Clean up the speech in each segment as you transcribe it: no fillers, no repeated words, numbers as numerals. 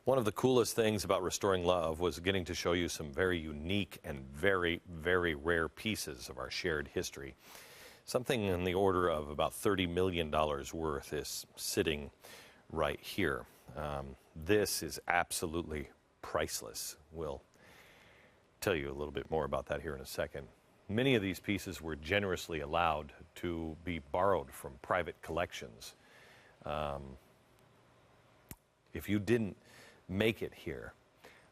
One of the coolest things about Restoring Love was getting to show you some very unique and very, very rare pieces of our shared history. Something in the order of about $30 million worth is sitting right here. This is absolutely priceless. We'll tell you a little bit more about that here in a second. Many of these pieces were generously allowed to be borrowed from private collections. If you didn't make it here,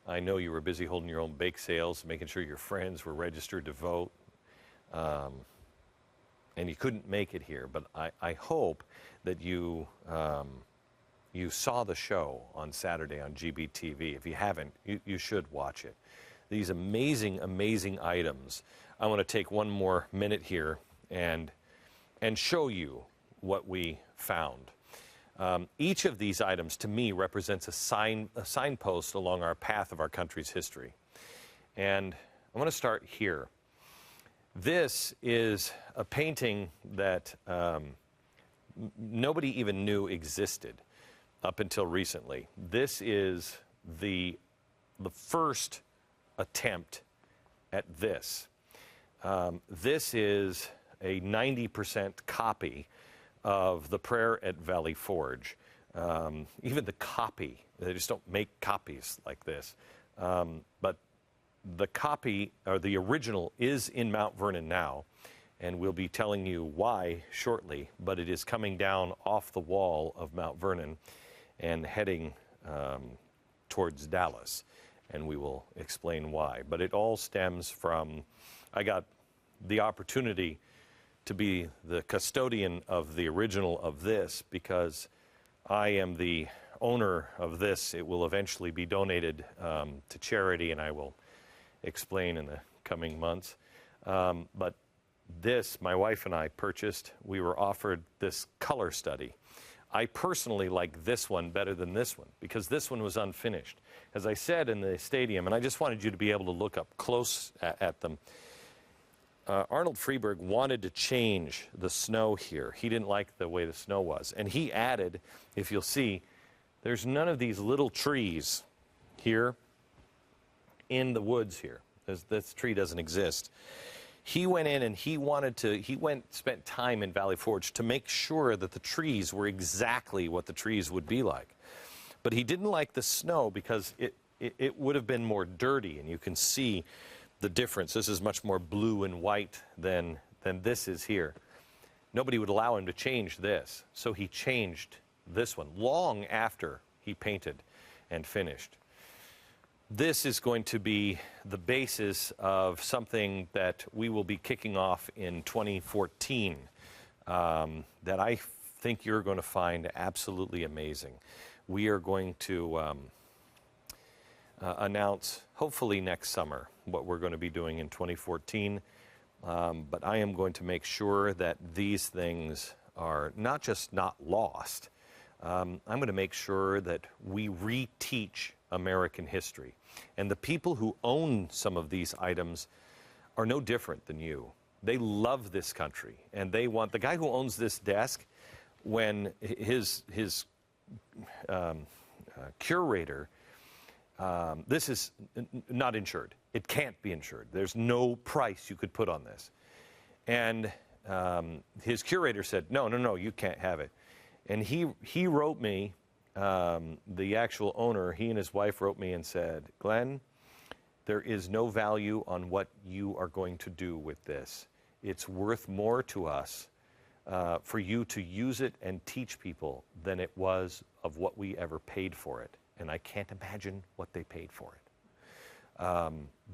I know you were busy holding your own bake sales, making sure your friends were registered to vote, and you couldn't make it here, but I hope that you saw the show on Saturday on GBTV. If you haven't, you should watch it. These amazing, amazing items. I want to take one more minute here and show you what we found. Each of these items, to me, represents a signpost along our path of our country's history. And I want to start here. This is a painting that nobody even knew existed up until recently. This is the first attempt at this. This is a 90% copy of the prayer at Valley Forge. Even the copy, they just don't make copies like this. But the copy, or the original, is in Mount Vernon now, and we'll be telling you why shortly, but it is coming down off the wall of Mount Vernon and heading towards Dallas, and we will explain why. But it all stems from, I got the opportunity to be the custodian of the original of this because I am the owner of this. It will eventually be donated to charity, and I will explain in the coming months. But this, my wife and I purchased. We were offered this color study. I personally like this one better than this one because this one was unfinished. As I said in the stadium, and I just wanted you to be able to look up close at them, Arnold Freeberg wanted to change the snow here. He didn't like the way the snow was. And he added, if you'll see, there's none of these little trees here in the woods here. This tree doesn't exist. He went in and spent time in Valley Forge to make sure that the trees were exactly what the trees would be like. But he didn't like the snow because it would have been more dirty, and you can see the difference. This is much more blue and white than this is here. Nobody would allow him to change this, so he changed this one long after he painted and finished. This is going to be the basis of something that we will be kicking off in 2014 that I think you're going to find absolutely amazing. We are going to announce, hopefully next summer, what we're going to be doing in 2014. But I am going to make sure that these things are not just not lost. I'm going to make sure that we reteach American history. And the people who own some of these items are no different than you. They love this country, and they want the guy who owns this desk. When his curator, this is not insured. It can't be insured. There's no price you could put on this. And his curator said, no, you can't have it. And he wrote me, the actual owner, he and his wife wrote me and said, Glenn, there is no value on what you are going to do with this. It's worth more to us for you to use it and teach people than it was of what we ever paid for it. And I can't imagine what they paid for it.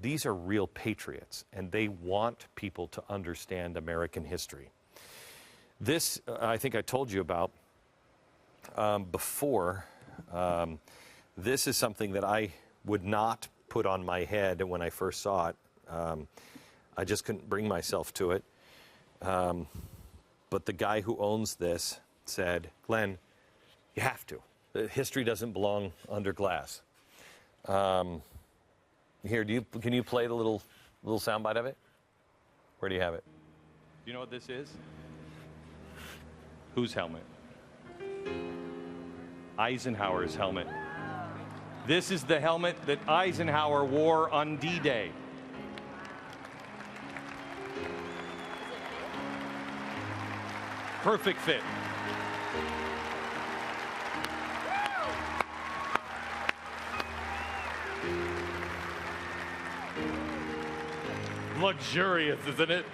These are real patriots, and they want people to understand American history. This, I think I told you about before. This is something that I would not put on my head when I first saw it. I just couldn't bring myself to it. But the guy who owns this said, Glenn, you have to. History doesn't belong under glass. Here, can you play the little soundbite of it? Where do you have it? Do you know what this is? Whose helmet? Eisenhower's helmet. This is the helmet that Eisenhower wore on D-Day. Perfect fit. Luxurious, isn't it?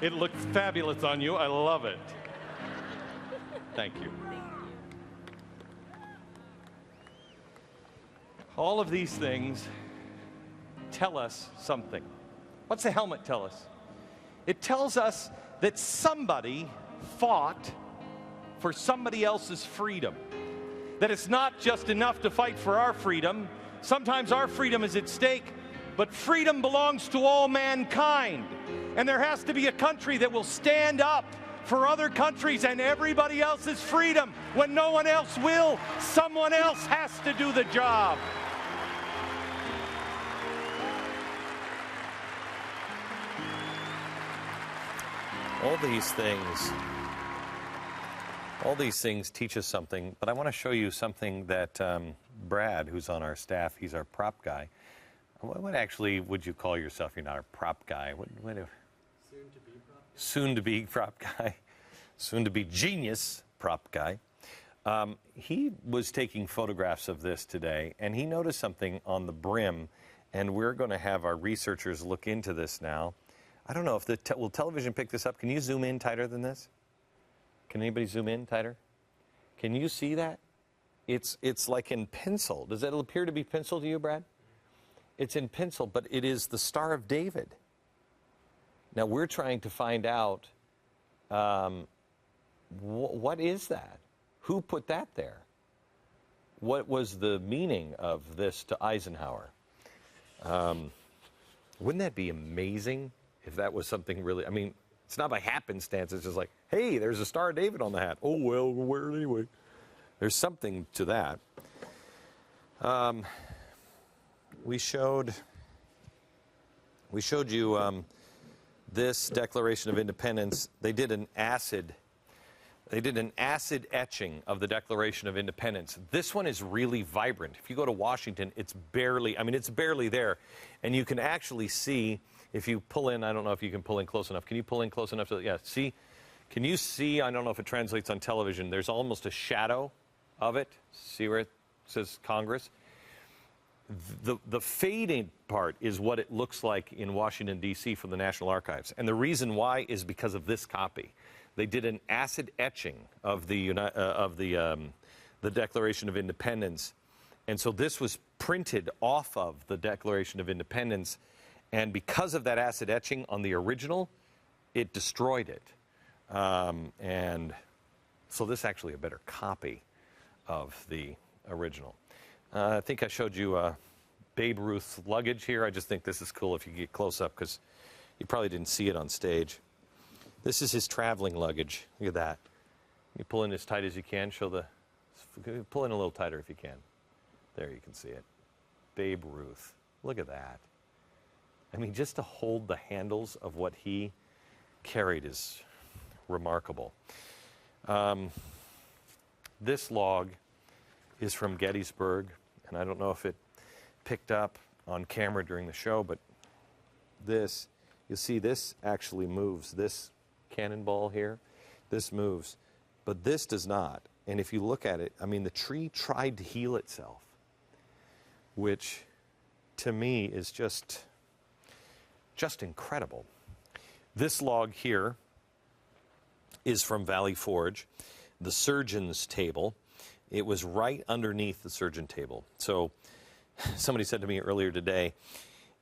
It looks fabulous on you. I love it. Thank you. All of these things tell us something. What's the helmet tell us? It tells us that somebody fought for somebody else's freedom. That it's not just enough to fight for our freedom. Sometimes our freedom is at stake, but freedom belongs to all mankind. And there has to be a country that will stand up for other countries and everybody else's freedom. When no one else will, someone else has to do the job. All these things teach us something, but I want to show you something that Brad, who's on our staff, he's our prop guy. What actually would you call yourself? You're not a prop guy. Soon-to-be prop guy. Soon-to-be genius prop guy. He was taking photographs of this today, and he noticed something on the brim, and we're going to have our researchers look into this now. I don't know if will television pick this up? Can you zoom in tighter than this? Can anybody zoom in tighter? Can you see that? It's like in pencil. Does it appear to be pencil to you, Brad? It's in pencil, but it is the Star of David. Now we're trying to find out what is that? Who put that there? What was the meaning of this to Eisenhower? Wouldn't that be amazing if that was something really, I mean, it's not by happenstance, it's just like, hey, there's a Star of David on the hat. Oh, well, we'll wear it anyway. There's something to that. We showed you this Declaration of Independence. They did an acid etching of the Declaration of Independence. This one is really vibrant. If you go to Washington, it's barely there. And you can actually see, if you pull in, I don't know if you can pull in close enough. Can you pull in close enough? Yeah, see? Can you see, I don't know if it translates on television, there's almost a shadow of it. See where it says Congress? The fading part is what it looks like in Washington, D.C. from the National Archives. And the reason why is because of this copy. They did an acid etching of the Declaration of Independence. And so this was printed off of the Declaration of Independence. And because of that acid etching on the original, it destroyed it. And so this is actually a better copy of the original. I think I showed you Babe Ruth's luggage here. I just think this is cool if you get close up because you probably didn't see it on stage. This is his traveling luggage. Look at that. You pull in as tight as you can. Pull in a little tighter if you can. There, you can see it. Babe Ruth. Look at that. I mean, just to hold the handles of what he carried is remarkable. This log is from Gettysburg, and I don't know if it picked up on camera during the show, but this, you'll see this actually moves. This cannonball here, this moves, but this does not. And if you look at it, I mean, the tree tried to heal itself, which to me is just incredible. This log here is from Valley Forge, the surgeon's table. It was right underneath the surgeon table. So somebody said to me earlier today,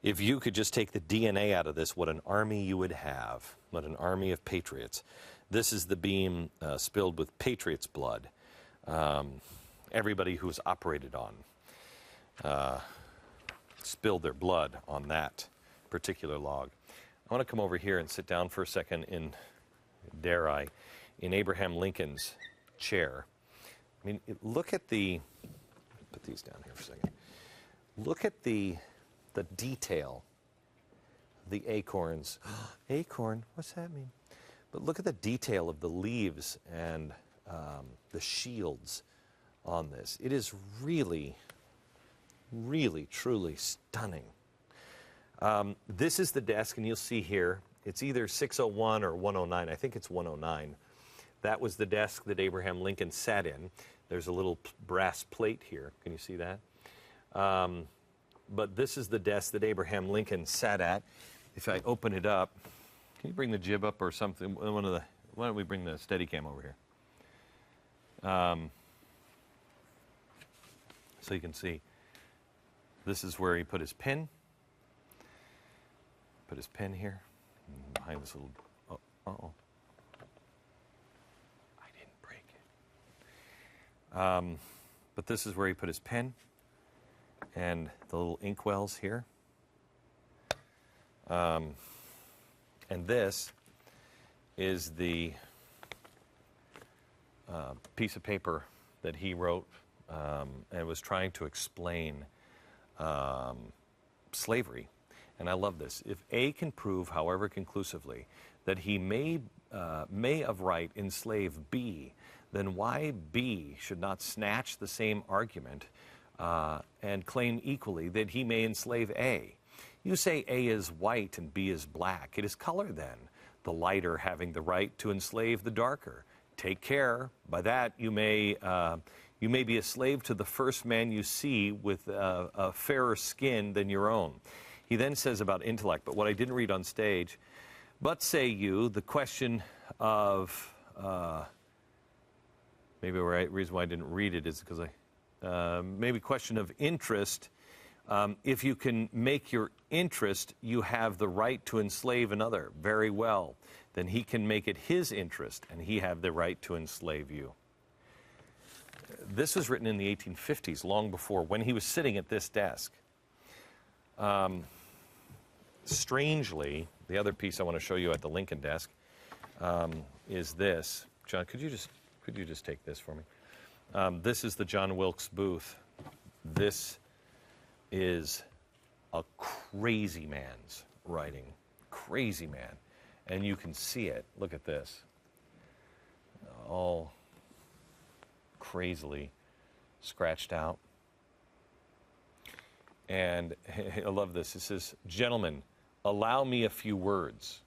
if you could just take the DNA out of this, what an army you would have, what an army of patriots. This is the beam spilled with patriots' blood. Everybody who was operated on spilled their blood on that particular log. I want to come over here and sit down for a second in Abraham Lincoln's chair. I mean, look at put these down here for a second. Look at the detail, the acorns. Acorn, what's that mean? But look at the detail of the leaves and the shields on this. It is really Really, truly stunning. This is the desk, and you'll see here, it's either 601 or 109. I think it's 109. That was the desk that Abraham Lincoln sat in. There's a little brass plate here. Can you see that? But this is the desk that Abraham Lincoln sat at. If I open it up, can you bring the jib up or something? Why don't we bring the Steadicam over here? So you can see. This is where he put his pen. Put his pen here. Behind this little... Oh, uh-oh. I didn't break it. But this is where he put his pen. And the little inkwells here. And this is the piece of paper that he wrote and was trying to explain slavery. And I love this. If A can prove, however conclusively, that he may of right enslave B, then why B should not snatch the same argument and claim equally that he may enslave A? You say A is white and B is black. It is color then, the lighter having the right to enslave the darker. Take care. By that you may be a slave to the first man you see with a fairer skin than your own. He then says about intellect, but what I didn't read on stage, but say you, the question of, maybe the right reason why I didn't read it is because maybe question of interest. If you can make your interest, you have the right to enslave another. Very well. Then he can make it his interest, and he have the right to enslave you. This was written in the 1850s, long before, when he was sitting at this desk. Strangely, the other piece I want to show you at the Lincoln desk is this. John, could you just take this for me? This is the John Wilkes Booth. This is a crazy man's writing. Crazy man. And you can see it. Look at this. All crazily scratched out. And I love this. It says, gentlemen, allow me a few words.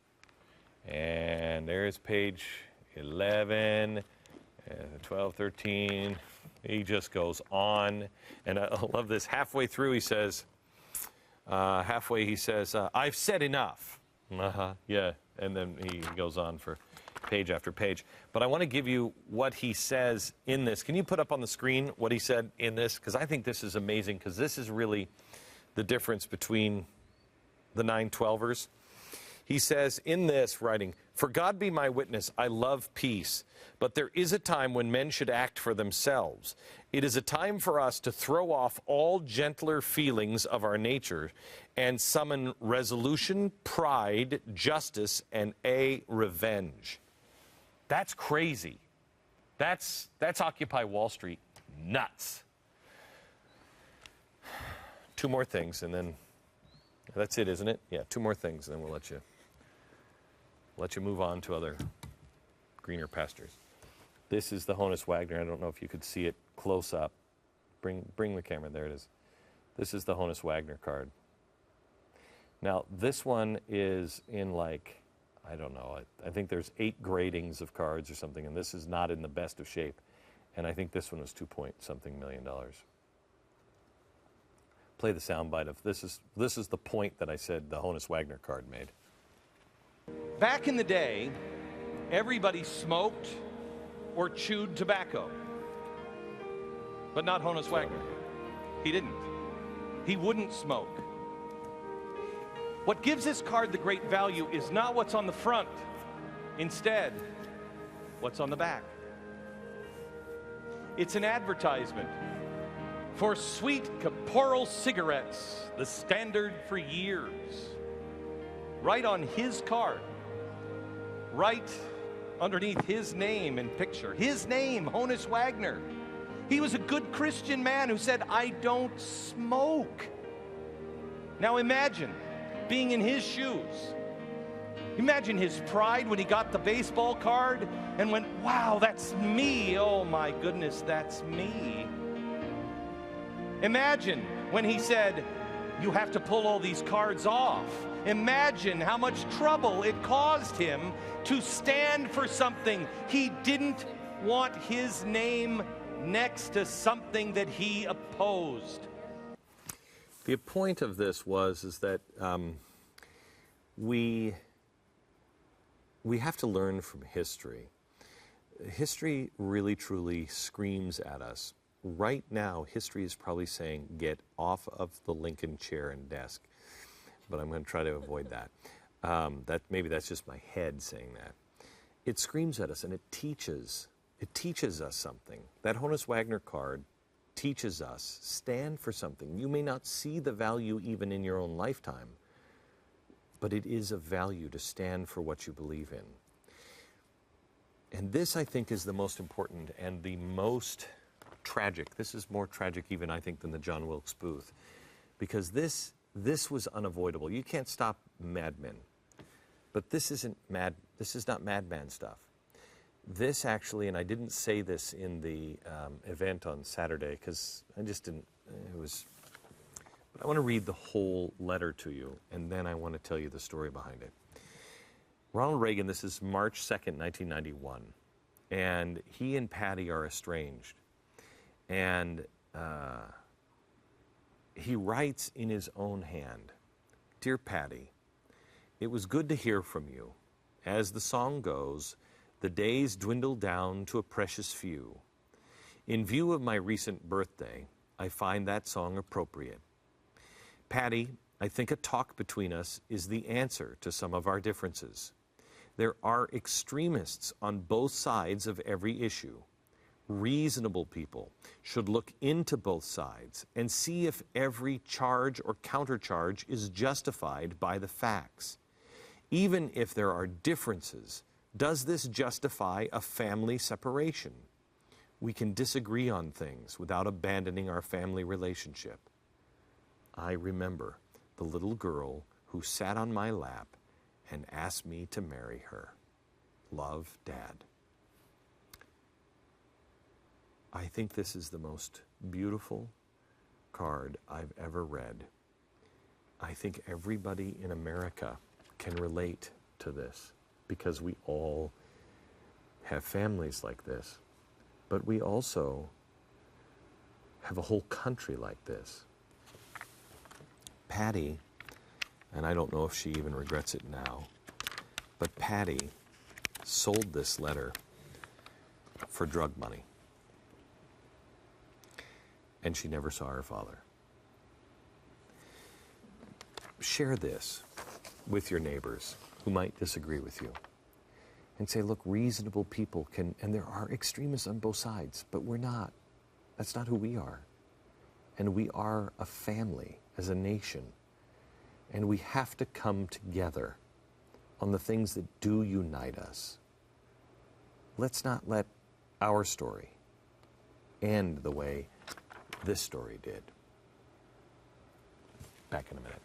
And there's page 11, 12, 13. He just goes on. And I love this. Halfway through, he says, I've said enough. Yeah. And then he goes on for page after page. But I want to give you what he says in this. Can you put up on the screen what he said in this? Because I think this is amazing, because this is really the difference between the 912ers. He says in this writing, for God be my witness, I love peace, but there is a time when men should act for themselves. It is a time for us to throw off all gentler feelings of our nature and summon resolution, pride, justice, and revenge. That's crazy. That's Occupy Wall Street nuts. Two more things, and then that's it, isn't it? Yeah, two more things, and then we'll let you move on to other greener pastures. This is the Honus Wagner. I don't know if you could see it close up. Bring the camera. There it is. This is the Honus Wagner card. Now, this one is in, like, I don't know, I think there's 8 gradings of cards or something, and this is not in the best of shape. And I think this one was $2-point-something million. Play the soundbite of this is the point that I said the Honus Wagner card made. Back in the day, everybody smoked or chewed tobacco, but not Honus Wagner. He didn't. He wouldn't smoke. What gives this card the great value is not what's on the front. Instead, what's on the back. It's an advertisement for sweet Caporal cigarettes, the standard for years. Right on his card, right underneath his name and picture. His name, Honus Wagner. He was a good Christian man who said, I don't smoke. Now imagine being in his shoes. Imagine his pride when he got the baseball card and went, wow, that's me. Oh my goodness, that's me. Imagine when he said, "You have to pull all these cards off." Imagine how much trouble it caused him to stand for something. He didn't want his name next to something that he opposed. The point of this is that we have to learn from history. History really, truly screams at us. Right now, history is probably saying, get off of the Lincoln chair and desk. But I'm going to try to avoid that. Maybe that's just my head saying that. It screams at us, and it teaches us something. That Honus Wagner card teaches us, stand for something. You may not see the value even in your own lifetime, but it is of value to stand for what you believe in. And this, I think, is the most important and the most tragic. This is more tragic even, I think, than the John Wilkes Booth, because this was unavoidable. You can't stop madmen, but this is not madman stuff. This actually, and I didn't say this in the event on Saturday because I just didn't, but I want to read the whole letter to you, and then I want to tell you the story behind it. Ronald Reagan, this is March 2nd, 1991, and he and Patty are estranged. And he writes in his own hand, "Dear Patty, it was good to hear from you. As the song goes, the days dwindle down to a precious few. In view of my recent birthday, I find that song appropriate. Patty, I think a talk between us is the answer to some of our differences. There are extremists on both sides of every issue. Reasonable people should look into both sides and see if every charge or countercharge is justified by the facts. Even if there are differences, does this justify a family separation? We can disagree on things without abandoning our family relationship. I remember the little girl who sat on my lap and asked me to marry her. Love, Dad." I think this is the most beautiful card I've ever read. I think everybody in America can relate to this because we all have families like this, but we also have a whole country like this. Patty, and I don't know if she even regrets it now, but Patty sold this letter for drug money. And she never saw her father. Share this with your neighbors who might disagree with you and say, look, reasonable people can, and there are extremists on both sides, but we're not. That's not who we are. And we are a family as a nation. And we have to come together on the things that do unite us. Let's not let our story end the way this story did. Back in a minute.